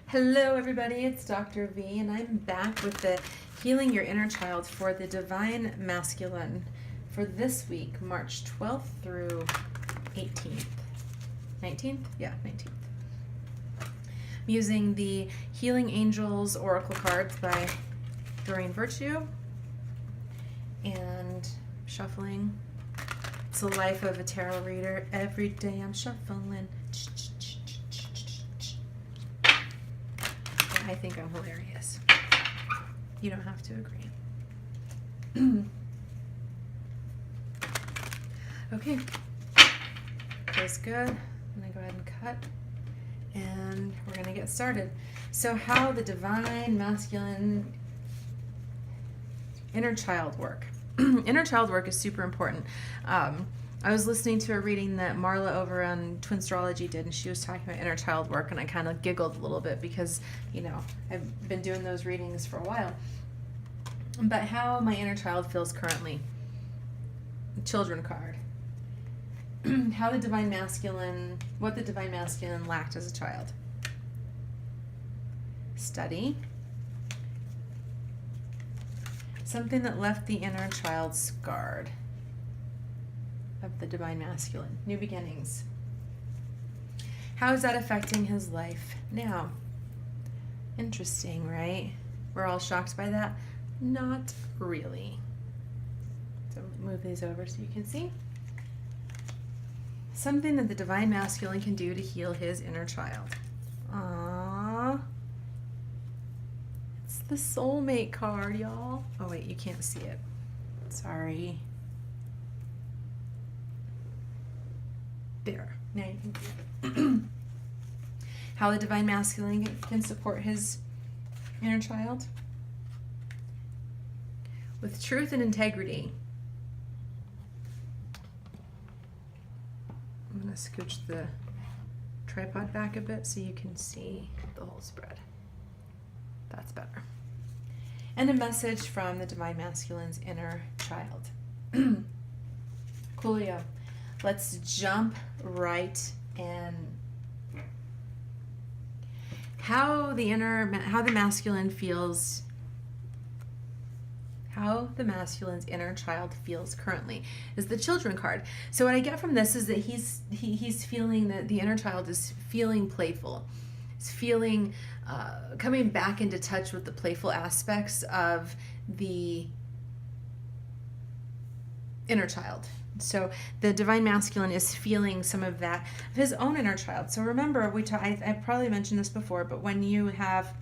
Hello everybody, it's Dr. V and I'm back with the Healing Your Inner Child for the Divine Masculine for this week, March 12th through 18th. 19th? Yeah, 19th. I'm using the Healing Angels Oracle cards by Doreen Virtue and shuffling. It's the life of a tarot reader. Every day I'm shuffling. I think I'm hilarious. You don't have to agree. Okay, feels good. I'm gonna go ahead and cut, and we're gonna get started. So how the Divine Masculine inner child work. Inner child work is super important. I was listening to a reading that Marla over on Twinstrology did, and she was talking about inner child work, and I kind of giggled a little bit because, you know, I've been doing those readings for a while. But how my inner child feels currently. Children card. How the Divine Masculine, what the Divine Masculine lacked as a child. Study. Something that left the inner child scarred. Of the Divine Masculine. New beginnings. How is that affecting his life now? Interesting, right? We're all shocked by that? Not really. So move these over so you can see. Something that the Divine Masculine can do to heal his inner child. Aww. It's the soulmate card, y'all. Oh wait, you can't see it. Sorry. There. Now you can see it. How the Divine Masculine can support his inner child. With truth and integrity. I'm going to scooch the tripod back a bit so you can see the whole spread. That's better. And a message from the Divine Masculine's inner child. Coolio. Let's jump right in. How the masculine feels, how the masculine's inner child feels currently is the children card. So what I get from this is that he's feeling that the inner child is feeling playful. It's feeling coming back into touch with the playful aspects of the inner child. So the Divine Masculine is feeling some of that of his own inner child. So remember, I probably mentioned this before, but when you have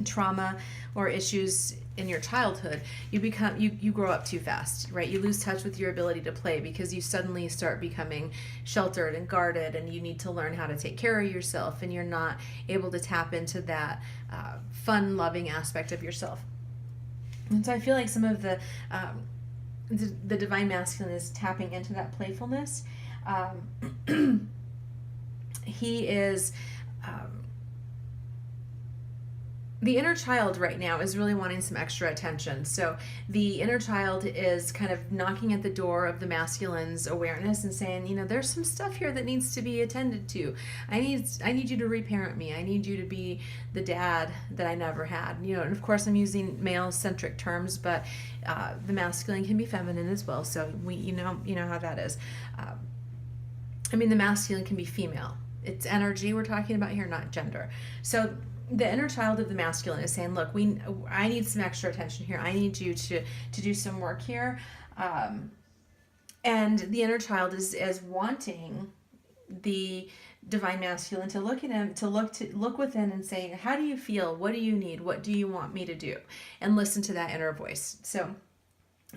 trauma or issues in your childhood, you grow up too fast, right? You lose touch with your ability to play because you suddenly start becoming sheltered and guarded, and you need to learn how to take care of yourself, and you're not able to tap into that fun, loving aspect of yourself. And so I feel like some of the Divine Masculine is tapping into that playfulness. He is the inner child right now is really wanting some extra attention. So the inner child is kind of knocking at the door of the masculine's awareness and saying, you know, there's some stuff here that needs to be attended to. I need you to reparent me. I need you to be the dad that I never had. You know, and of course I'm using male-centric terms, but the masculine can be feminine as well. So you know how that is. I mean, the masculine can be female. It's energy we're talking about here, not gender. So the inner child of the masculine is saying, look, I need some extra attention here. I need you to do some work here. And the inner child is wanting the Divine Masculine to look at him, to look within and say, how do you feel? What do you need? What do you want me to do? And listen to that inner voice. So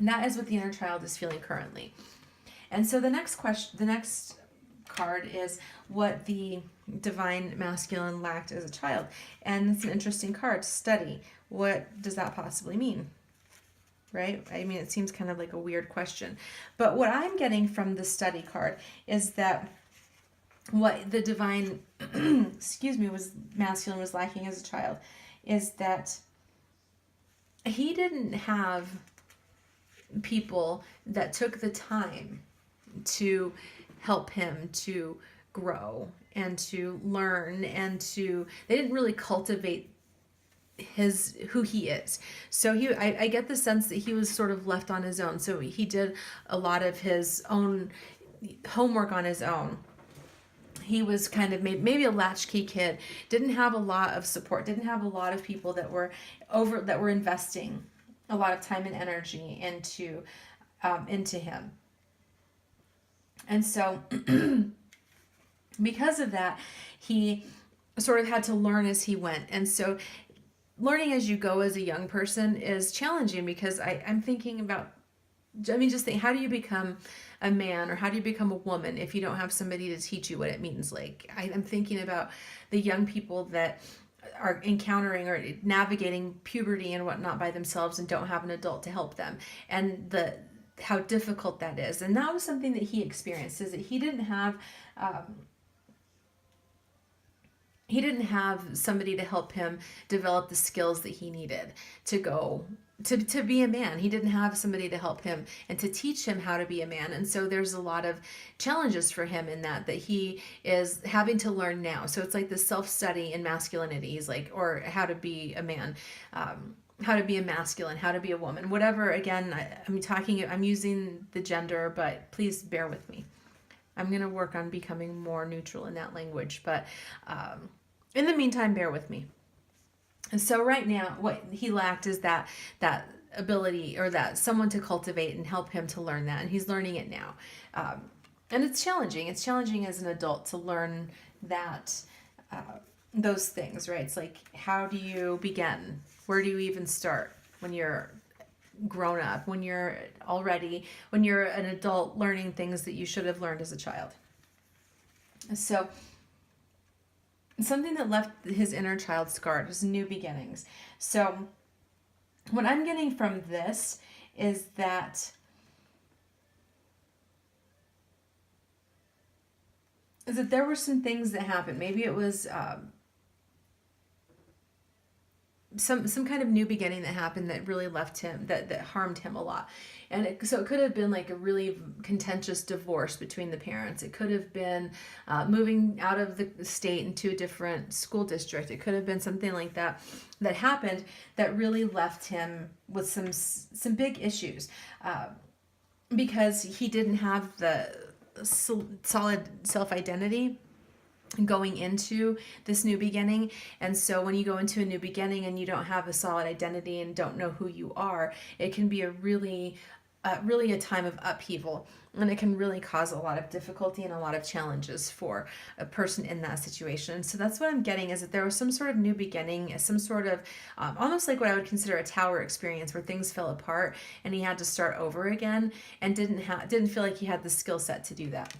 that is what the inner child is feeling currently. And so the next card is what the Divine Masculine lacked as a child. And it's an interesting card. Study. What does that possibly mean? Right? I mean, it seems kind of like a weird question. But what I'm getting from the study card is that what the Divine, Masculine was lacking as a child is that he didn't have people that took the time to help him to grow and to learn, and they didn't really cultivate who he is. So I get the sense that he was sort of left on his own. So he did a lot of his own homework on his own. He was kind of maybe a latchkey kid, didn't have a lot of support, didn't have a lot of people that were investing a lot of time and energy into him. And so because of that, he sort of had to learn as he went. And so learning as you go as a young person is challenging, because I'm thinking about, just think, how do you become a man, or how do you become a woman if you don't have somebody to teach you what it means? Like, I'm thinking about the young people that are encountering or navigating puberty and whatnot by themselves and don't have an adult to help them, and how difficult that is. And that was something that he experienced, is that he didn't have somebody to help him develop the skills that he needed to be a man. He didn't have somebody to help him and to teach him how to be a man. And so there's a lot of challenges for him in that he is having to learn now. So it's like the self-study in masculinity, or how to be a man, how to be a masculine, how to be a woman, whatever. Again, I'm using the gender, but please bear with me. I'm going to work on becoming more neutral in that language, but in the meantime, bear with me. And so right now, what he lacked is that ability, or that someone to cultivate and help him to learn that, and he's learning it now. And it's challenging. It's challenging as an adult to learn that those things, right? It's like, how do you begin? Where do you even start when you're grown up, when you're an adult learning things that you should have learned as a child? So something that left his inner child scarred was new beginnings. So what I'm getting from this is that there were some things that happened. Maybe it was some kind of new beginning that happened that really left him, that harmed him a lot. And so it could have been like a really contentious divorce between the parents. It could have been moving out of the state into a different school district. It could have been something like that happened that really left him with some big issues, because he didn't have the solid self-identity going into this new beginning. And so when you go into a new beginning and you don't have a solid identity and don't know who you are, it can be a really a time of upheaval, and it can really cause a lot of difficulty and a lot of challenges for a person in that situation. So that's what I'm getting, is that there was some sort of new beginning, some sort of almost like what I would consider a tower experience, where things fell apart and he had to start over again, and didn't feel like he had the skill set to do that.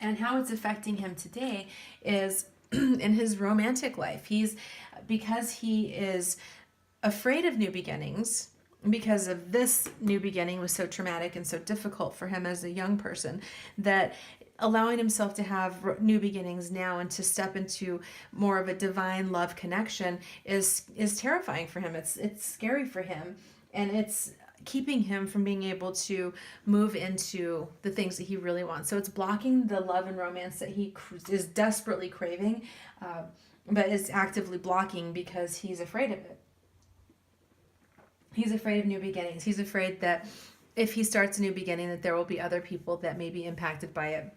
And how it's affecting him today is in his romantic life. Because he is afraid of new beginnings, because of this new beginning was so traumatic and so difficult for him as a young person, that allowing himself to have new beginnings now and to step into more of a divine love connection is terrifying for him. It's scary for him, and it's keeping him from being able to move into the things that he really wants. So it's blocking the love and romance that he is desperately craving, but is actively blocking because he's afraid of it. He's afraid of new beginnings. He's afraid that if he starts a new beginning, that there will be other people that may be impacted by it.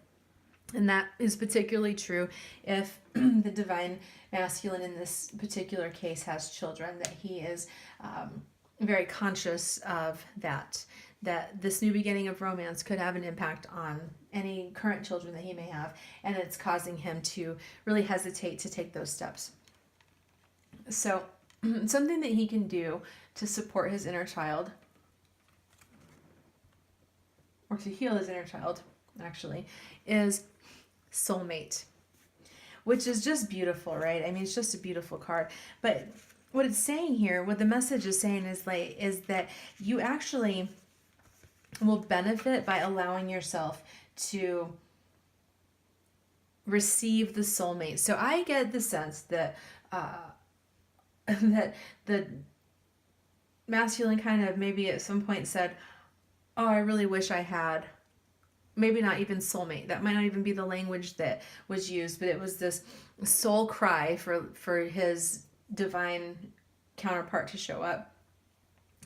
And that is particularly true if the divine masculine in this particular case has children, that he is very conscious of that this new beginning of romance could have an impact on any current children that he may have, and it's causing him to really hesitate to take those steps. So something that he can do to support his inner child, or to heal his inner child, actually, is soulmate, which is just beautiful, right? I mean, it's just a beautiful card. But what it's saying here, what the message is saying is that you actually will benefit by allowing yourself to receive the soulmate. So I get the sense that that the masculine kind of maybe at some point said, "Oh, I really wish I had maybe not even soulmate. That might not even be the language that was used, but it was this soul cry for his divine counterpart to show up.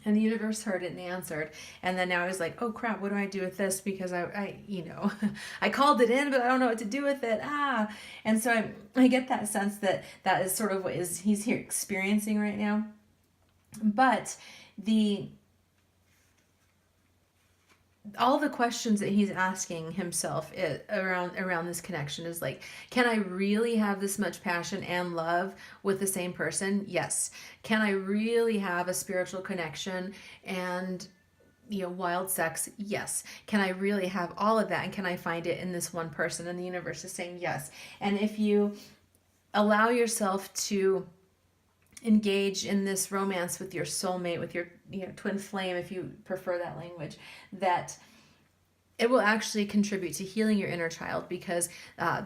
And the universe heard it and answered. And then now he's like, oh crap, what do I do with this? Because I I called it in, but I don't know what to do with it. And so I get that sense that that is sort of what he's here experiencing right now. But all the questions that he's asking himself around this connection is like, can I really have this much passion and love with the same person? Yes. Can I really have a spiritual connection and wild sex? Yes. Can I really have all of that, and can I find it in this one person? And the universe is saying yes. And if you allow yourself to engage in this romance with your soulmate, with your twin flame, if you prefer that language, that it will actually contribute to healing your inner child, because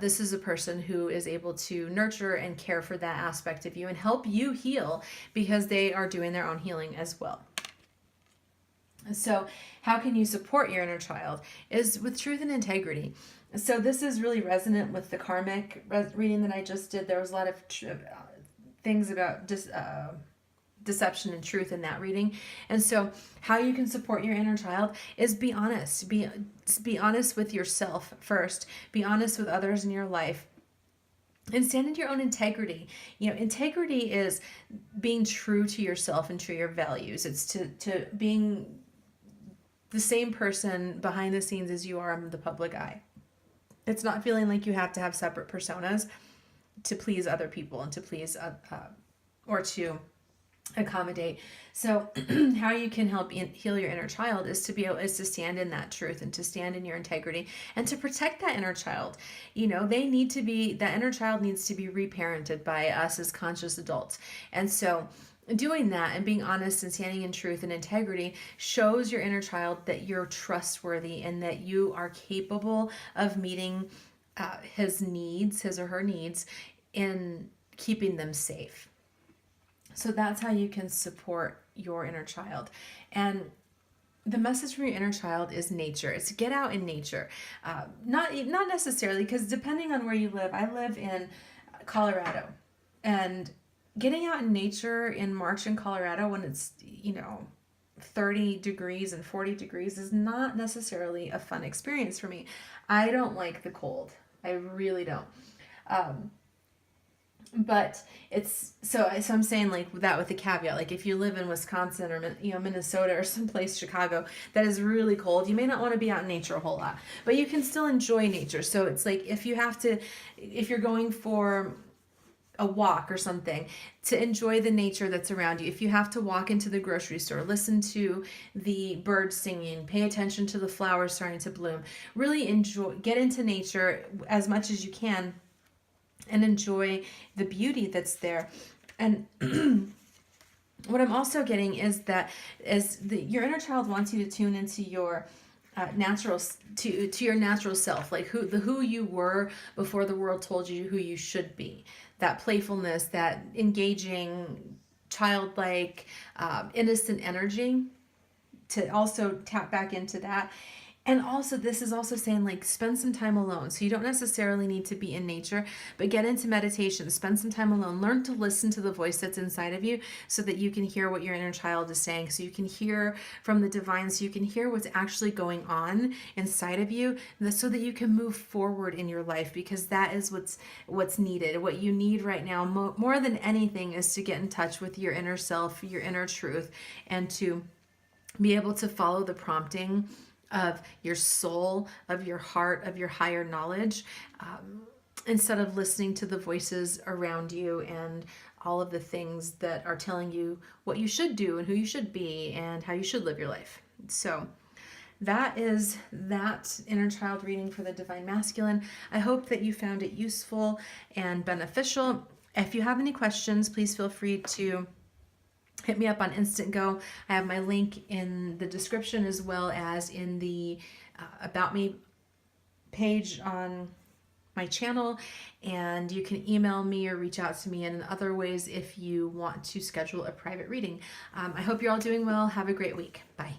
this is a person who is able to nurture and care for that aspect of you and help you heal, because they are doing their own healing as well. So how can you support your inner child is with truth and integrity. So this is really resonant with the karmic reading that I just did. There was a lot of things about deception and truth in that reading. And so how you can support your inner child is be honest. Be honest with yourself first. Be honest with others in your life. And stand in your own integrity. Integrity is being true to yourself and to your values. It's to being the same person behind the scenes as you are in the public eye. It's not feeling like you have to have separate personas to please other people and to please or to accommodate. So how you can help heal your inner child is to stand in that truth and to stand in your integrity and to protect that inner child. That inner child needs to be reparented by us as conscious adults. And so doing that and being honest and standing in truth and integrity shows your inner child that you're trustworthy and that you are capable of meeting his or her needs in keeping them safe. So that's how you can support your inner child. And the message from your inner child is nature. It's get out in nature. Not necessarily, because depending on where you live, I live in Colorado, and getting out in nature in March in Colorado when it's 30 degrees and 40 degrees is not necessarily a fun experience for me. I don't like the cold. I really don't. But it's so I'm saying like that with the caveat, like if you live in Wisconsin or Minnesota or someplace, Chicago, that is really cold, you may not want to be out in nature a whole lot, but you can still enjoy nature. So it's like if you're going for a walk or something, to enjoy the nature that's around you. If you have to walk into the grocery store, listen to the birds singing, pay attention to the flowers starting to bloom, really get into nature as much as you can and enjoy the beauty that's there. And what I'm also getting is that your inner child wants you to tune into your natural self, like who you were before the world told you who you should be. That playfulness, that engaging, childlike, innocent energy, to also tap back into that. And also, this is also saying, like, spend some time alone. So you don't necessarily need to be in nature, but get into meditation, spend some time alone, learn to listen to the voice that's inside of you so that you can hear what your inner child is saying, so you can hear from the divine, so you can hear what's actually going on inside of you, so that you can move forward in your life, because that is what's needed. What you need right now, more than anything, is to get in touch with your inner self, your inner truth, and to be able to follow the prompting of your soul, of your heart, of your higher knowledge, instead of listening to the voices around you and all of the things that are telling you what you should do and who you should be and how you should live your life. So that is that inner child reading for the Divine Masculine. I hope that you found it useful and beneficial. If you have any questions, please feel free to hit me up on Instant Go. I have my link in the description as well as in the About Me page on my channel. And you can email me or reach out to me in other ways if you want to schedule a private reading. I hope you're all doing well. Have a great week. Bye.